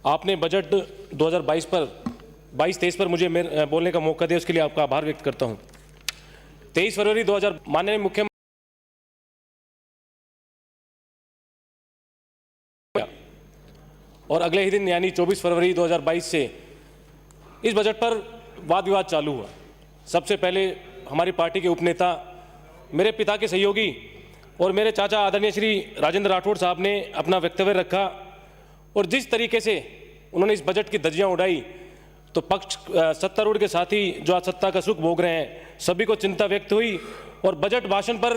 आपने बजट 2022 पर 22-23 पर मुझे बोलने का मौका दिया, उसके लिए आपका आभार व्यक्त करता हूं। 23 फरवरी 2000 माननीय मुख्यमंत्री और अगले ही दिन यानी 24 फरवरी 2022 से इस बजट पर वाद विवाद चालू हुआ। सबसे पहले हमारी पार्टी के उपनेता, मेरे पिता के सहयोगी और मेरे चाचा आदरणीय श्री राजेंद्र राठौड़ साहब ने अपना वक्तव्य रखा और जिस तरीके से उन्होंने इस बजट की धज्जियां उड़ाई, तो पक्ष सत्तारूढ़ के साथी जो आज सत्ता का सुख भोग रहे हैं, सभी को चिंता व्यक्त हुई और बजट भाषण पर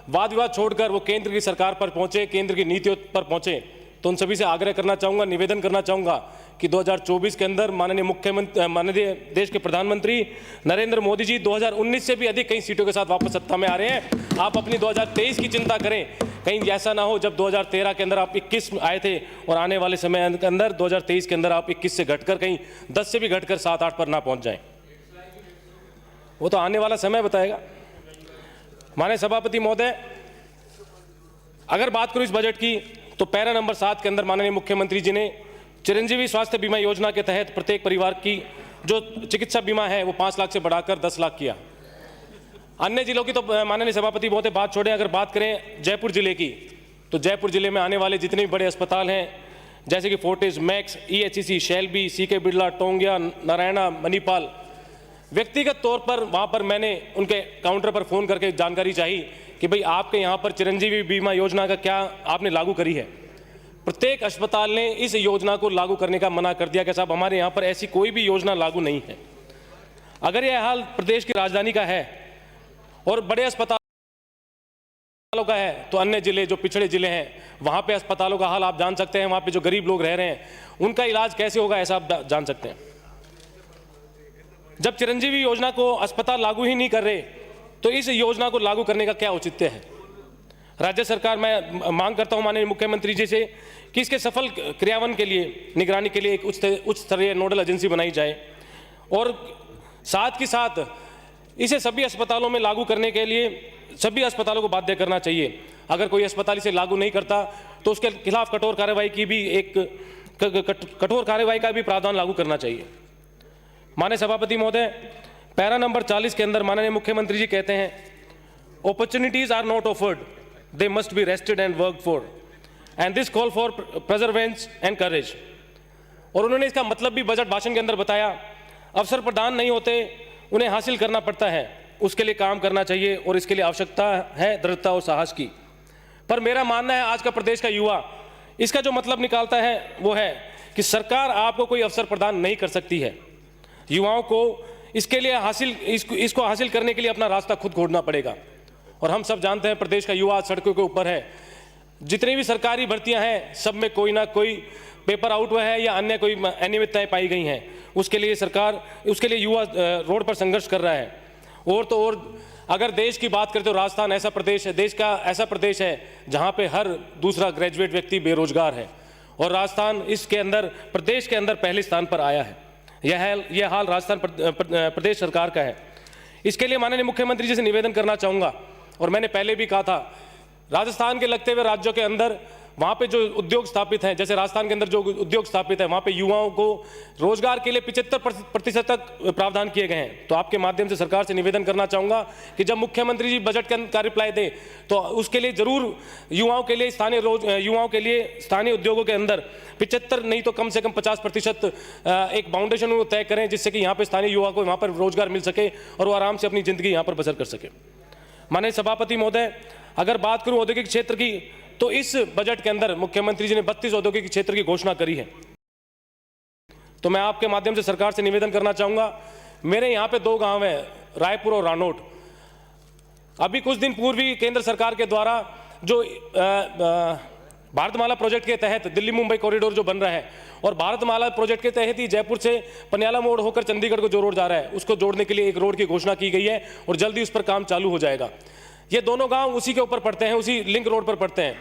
वाद विवाद छोड़कर वो केंद्र की सरकार पर पहुंचे, केंद्र की नीतियों पर पहुंचे। तो उन सभी से आग्रह करना चाहूँगा, निवेदन करना चाहूँगा कि 2024 के अंदर माननीय देश के प्रधानमंत्री नरेंद्र मोदी जी 2019 से भी अधिक कई सीटों के साथ वापस सत्ता में आ रहे हैं। आप अपनी 2023 की चिंता करें, कहीं ऐसा ना हो जब 2013 के अंदर आप 21 आए थे और आने वाले समय के अंदर 2023 के अंदर आप 21 से घटकर कहीं 10 से भी घटकर 7-8 पर ना पहुंच जाएं। वो तो आने वाला समय बताएगा। माननीय सभापति महोदय, अगर बात करूं इस बजट की, तो पैरा नंबर 7 के अंदर माननीय मुख्यमंत्री जी ने चिरंजीवी स्वास्थ्य बीमा योजना के तहत प्रत्येक परिवार की जो चिकित्सा बीमा है वो 5 लाख से बढ़ाकर 10 लाख किया। अन्य जिलों की तो माननीय सभापति बहुत बात छोड़ें, अगर बात करें जयपुर जिले की, तो जयपुर जिले में आने वाले जितने भी बड़े अस्पताल हैं जैसे कि Fortis, Max, EHEC, Shalby, CK Birla, Tongia, Narayana, Manipal, व्यक्तिगत तौर पर वहाँ पर मैंने उनके काउंटर पर फ़ोन करके जानकारी चाहिए कि भाई आपके यहाँ पर चिरंजीवी बीमा योजना का क्या आपने लागू करी है। प्रत्येक अस्पताल ने इस योजना को लागू करने का मना कर दिया कि साहब हमारे यहाँ पर ऐसी कोई भी योजना लागू नहीं है। अगर यह हाल प्रदेश की राजधानी का है और बड़े अस्पतालों का है, तो अन्य जिले जो पिछड़े जिले हैं वहाँ पे अस्पतालों का हाल आप जान सकते हैं। वहाँ पे जो गरीब लोग रह रहे हैं उनका इलाज कैसे होगा, ऐसा आप जान सकते हैं। जब चिरंजीवी योजना को अस्पताल लागू ही नहीं कर रहे, तो इस योजना को लागू करने का क्या औचित्य है। राज्य सरकार, मैं मांग करता हूं माननीय मुख्यमंत्री जी से कि इसके सफल क्रियान्वयन के लिए, निगरानी के लिए एक उच्च स्तरीय नोडल एजेंसी बनाई जाए और साथ ही साथ इसे सभी अस्पतालों में लागू करने के लिए सभी अस्पतालों को बाध्य करना चाहिए। अगर कोई अस्पताल इसे लागू नहीं करता तो उसके खिलाफ कठोर कार्रवाई की भी कठोर कार्रवाई का भी प्रावधान लागू करना चाहिए। माननीय सभापति महोदय, पैरा नंबर 40 के अंदर माननीय मुख्यमंत्री जी कहते हैं, opportunities are not offered, they must be wrested and work for, and this call for perseverance and courage. और उन्होंने इसका मतलब भी बजट भाषण के अंदर बताया, अवसर प्रदान नहीं होते, उन्हें हासिल करना पड़ता है, उसके लिए काम करना चाहिए और इसके लिए आवश्यकता है दृढ़ता और साहस की। पर मेरा मानना है आज का प्रदेश का युवा इसका जो मतलब निकालता है वो है कि सरकार आपको कोई अवसर प्रदान नहीं कर सकती है। युवाओं को इसके लिए इसको हासिल करने के लिए अपना रास्ता खुद खोजना पड़ेगा। और हम सब जानते हैं प्रदेश का युवा सड़कों के ऊपर है। जितनी भी सरकारी भर्तियां हैं सब में कोई ना कोई पेपर आउट हुआ है या अन्य कोई अनियमितताएं पाई गई हैं। उसके लिए युवा रोड पर संघर्ष कर रहा है। और तो और अगर देश की बात करें तो राजस्थान ऐसा प्रदेश है, देश का ऐसा प्रदेश है जहां पे हर दूसरा ग्रेजुएट व्यक्ति बेरोजगार है और राजस्थान इसके अंदर प्रदेश के अंदर पहले स्थान पर आया है। यह हाल राजस्थान प्रदेश सरकार का है। इसके लिए माननीय मुख्यमंत्री जी से निवेदन करना चाहूँगा, और मैंने पहले भी कहा था, राजस्थान के लगते हुए राज्यों के अंदर वहाँ पे जो उद्योग स्थापित हैं, जैसे राजस्थान के अंदर जो उद्योग स्थापित है वहाँ पे युवाओं को रोजगार के लिए 75% तक प्रावधान किए गए हैं। तो आपके माध्यम से सरकार से निवेदन करना चाहूँगा कि जब मुख्यमंत्री जी बजट का रिप्लाई दें तो उसके लिए जरूर युवाओं के लिए स्थानीय उद्योगों के अंदर 75 नहीं तो कम से कम 50% एक बाउंडेशन वो तय करें, जिससे कि यहाँ पर स्थानीय युवा को वहाँ पर रोजगार मिल सके और वो आराम से अपनी जिंदगी यहाँ पर बसर कर सके। माननीय सभापति महोदय, अगर बात करूँ औद्योगिक क्षेत्र की, तो इस बजट के अंदर मुख्यमंत्री जी ने 32 औद्योगिक क्षेत्र की घोषणा करी है। तो मैं आपके माध्यम से सरकार से निवेदन करना चाहूँगा, मेरे यहाँ पे 2 गांव हैं, रायपुर और रानोट। अभी कुछ दिन पूर्व ही केंद्र सरकार के द्वारा जो भारतमाला प्रोजेक्ट के तहत दिल्ली मुंबई कॉरिडोर जो बन रहा है, और भारतमाला प्रोजेक्ट के तहत ही जयपुर से पनियाला मोड़ होकर चंडीगढ़ को जो रोड जा रहा है उसको जोड़ने के लिए एक रोड की घोषणा की गई है और जल्दी उस पर काम चालू हो जाएगा। ये दोनों गांव उसी के ऊपर पड़ते हैं, उसी लिंक रोड पर पड़ते हैं।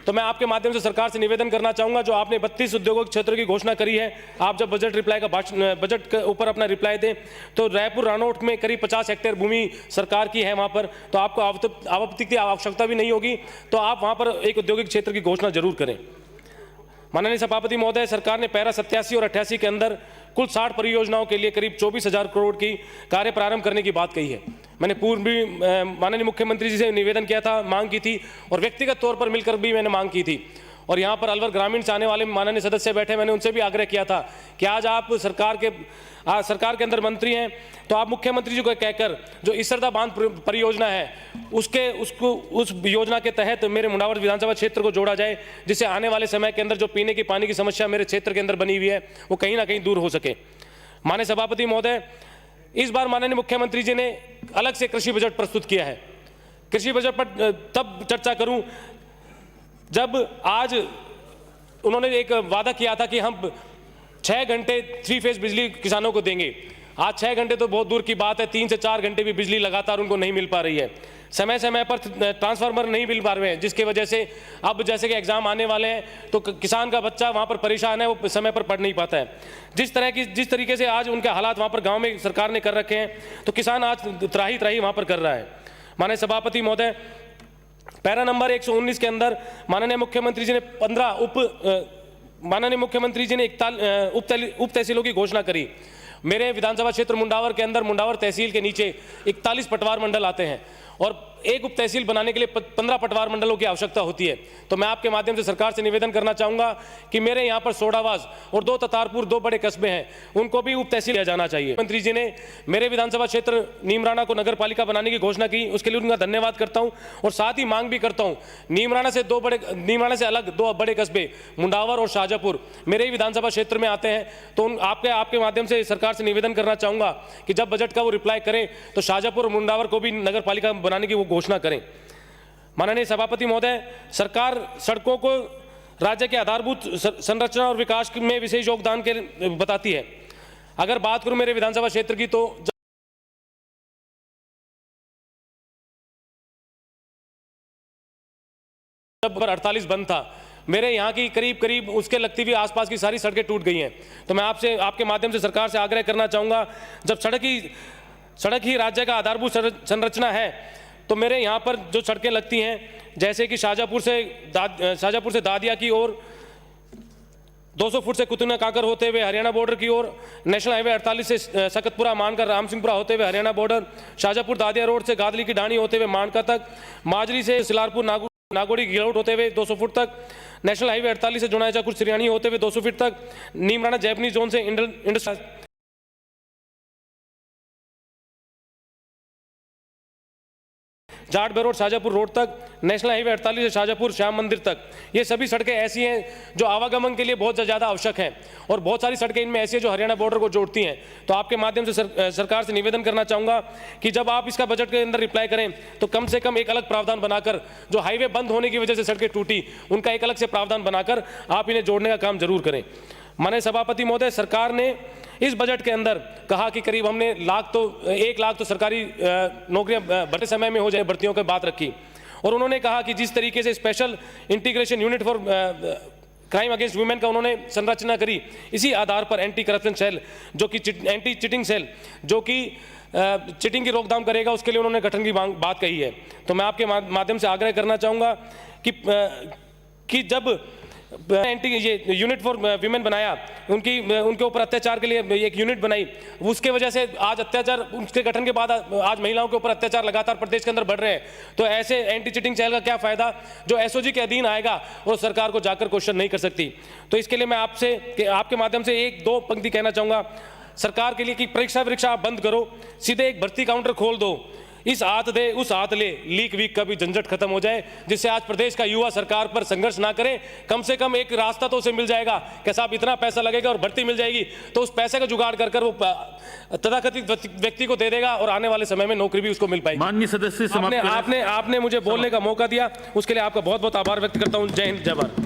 तो मैं आपके माध्यम से सरकार से निवेदन करना चाहूँगा, जो आपने 32 उद्योगिक क्षेत्र की घोषणा करी है, आप जब बजट के ऊपर अपना रिप्लाई दें तो रायपुर रानोट में करीब 50 हेक्टेयर भूमि सरकार की है वहाँ पर, तो आपको आपत्ति की आवश्यकता भी नहीं होगी। तो आप वहाँ पर एक औद्योगिक क्षेत्र की घोषणा जरूर करें। माननीय सभापति महोदय, सरकार ने पैरा 87 और 88 के अंदर कुल 60 परियोजनाओं के लिए करीब 24,000 करोड़ की कार्य प्रारंभ करने की बात कही है। मैंने पूर्व भी माननीय मुख्यमंत्री जी से निवेदन किया था, मांग की थी, और व्यक्तिगत तौर पर मिलकर भी मैंने मांग की थी। और यहाँ पर अलवर ग्रामीण से आने वाले माननीय सदस्य बैठे, मैंने उनसे भी आग्रह किया था कि आज आप सरकार के अंदर मंत्री हैं, तो आप मुख्यमंत्री जी को कहकर जो इसरदा बांध परियोजना है उस योजना के तहत मेरे मुंडावर विधानसभा क्षेत्र को जोड़ा जाए, जिससे आने वाले समय के अंदर जो पीने की पानी की समस्या मेरे क्षेत्र के अंदर बनी हुई है वो कहीं ना कहीं दूर हो सके। माननीय सभापति महोदय, इस बार माननीय मुख्यमंत्री जी ने अलग से कृषि बजट प्रस्तुत किया है। कृषि बजट पर तब चर्चा करूं जब आज उन्होंने एक वादा किया था कि हम 6 घंटे 3 फेज बिजली किसानों को देंगे। आज 6 घंटे तो बहुत दूर की बात है, 3 से 4 घंटे भी बिजली लगातार उनको नहीं मिल पा रही है। समय समय पर ट्रांसफार्मर नहीं मिल पा रहे हैं, जिसकी वजह से अब जैसे कि एग्जाम आने वाले हैं तो किसान का बच्चा वहाँ पर परेशान है, वो समय पर पढ़ नहीं पाता है। जिस तरीके से आज उनके हालात वहाँ पर गाँव में सरकार ने कर रखे हैं, तो किसान आज त्राही वहाँ पर कर रहा है। माननीय सभापति महोदय, पैरा नंबर 119 के अंदर माननीय मुख्यमंत्री जी ने 15 उप तहसीलों की घोषणा करी। मेरे विधानसभा क्षेत्र मुंडावर के अंदर मुंडावर तहसील के नीचे 41 पटवार मंडल आते हैं और एक उप तहसील बनाने के लिए 15 पटवार मंडलों की आवश्यकता होती है। तो मैं आपके माध्यम से सरकार से निवेदन करना चाहूँगा कि मेरे यहाँ पर सोडावास और 2 ततारपुर 2 बड़े कस्बे हैं, उनको भी उप तहसील किया जाना चाहिए। मंत्री जी ने मेरे विधानसभा क्षेत्र नीमराना को नगर पालिका बनाने की घोषणा की, उसके लिए उनका धन्यवाद करता हूँ। और साथ ही मांग भी करता हूँ, नीमराना से अलग 2 बड़े कस्बे मुंडावर और शाहजहाँपुर मेरे ही विधानसभा क्षेत्र में आते हैं। तो आपके माध्यम से सरकार से निवेदन करना चाहूँगा कि जब बजट का वो रिप्लाई करें तो शाहजहाँपुर और मुंडावर को भी नगर पालिका बनाने की वो घोषणा करें। माननीय सभापति महोदय, सरकार सड़कों को राज्य के आधारभूत संरचना और विकास में विशेष योगदान के बताती है। अगर बात करूं मेरे विधानसभा क्षेत्र की, तो जब 48 बंद था, मेरे यहाँ की करीब उसके लगती हुई आसपास की सारी सड़कें टूट गई हैं। तो मैं आपके माध्यम से सरकार से आग्रह करना चाहूँगा, जब सड़क ही राज्य का आधारभूत संरचना है, तो मेरे यहाँ पर जो सड़कें लगती हैं, जैसे कि शाहजहाँपुर से दादिया की ओर 200 फुट से कुतुना काकर होते हुए हरियाणा बॉर्डर की ओर, नेशनल हाईवे 48 से सकतपुरा मानकर रामसिंहपुरा होते हुए हरियाणा बॉर्डर, शाहजहाँपुर दादिया रोड से गादली की ढाणी होते हुए मानका तक, माजरी से सिलारपुर नागोड़ी गिलौट होते हुए 200 फुट तक, नेशनल हाईवे 48 से जुनाजाकुर सिरियानी होते हुए 200 फीट तक, नीमराना जैपनीज जोन से जाट रोड शाहजहाँपुर रोड तक, नेशनल हाईवे 48 से शाहजहाँपुर श्याम मंदिर तक। ये सभी सड़कें ऐसी हैं जो आवागमन के लिए बहुत ज़्यादा आवश्यक हैं, और बहुत सारी सड़कें इनमें ऐसी हैं जो हरियाणा बॉर्डर को जोड़ती हैं। तो आपके माध्यम से सरकार से निवेदन करना चाहूँगा कि जब आप इसका बजट के अंदर रिप्लाई करें तो कम से कम एक अलग प्रावधान बनाकर, जो हाईवे बंद होने की वजह से सड़कें टूटी, उनका एक अलग से प्रावधान बनाकर आप इन्हें जोड़ने का काम जरूर करें। माननीय सभापति महोदय, सरकार ने इस बजट के अंदर कहा कि करीब हमने 1 लाख तो सरकारी नौकरियां बढ़ते समय में हो जाए, भर्तियों की बात रखी। और उन्होंने कहा कि जिस तरीके से special integration unit for crime against women का उन्होंने संरचना करी, इसी आधार पर एंटी करप्शन सेल, जो कि एंटी चिटिंग सेल, जो कि चिटिंग की रोकथाम करेगा, उसके लिए उन्होंने गठन की बात कही है। तो मैं आपके माध्यम से आग्रह करना चाहूँगा कि जब ये यूनिट फॉर विमेन बनाया, उनके ऊपर अत्याचार के लिए एक यूनिट बनाई, उसके वजह से आज अत्याचार, उसके गठन के बाद आज महिलाओं के ऊपर अत्याचार लगातार प्रदेश के अंदर बढ़ रहे हैं। तो ऐसे एंटी चिटिंग सेल का क्या फायदा, जो एसओजी के अधीन आएगा वो सरकार को जाकर क्वेश्चन नहीं कर सकती। तो इसके लिए मैं आपके माध्यम से 1-2 पंक्ति कहना चाहूँगा सरकार के लिए कि परीक्षा बंद करो, सीधे एक भर्ती काउंटर खोल दो, इस हाथ दे उस हाथ ले, लीक वीक का भी झंझट खत्म हो जाए, जिससे आज प्रदेश का युवा सरकार पर संघर्ष ना करे। कम से कम एक रास्ता तो उसे मिल जाएगा कि साहब इतना पैसा लगेगा और भर्ती मिल जाएगी, तो उस पैसे का जुगाड़ कर वो तथाकथित व्यक्ति को दे देगा और आने वाले समय में नौकरी भी उसको मिल पाएगी। माननीय सदस्य, आपने मुझे बोलने का मौका दिया, उसके लिए आपका बहुत बहुत आभार व्यक्त करता हूँ। जय हिंद, जय भारत।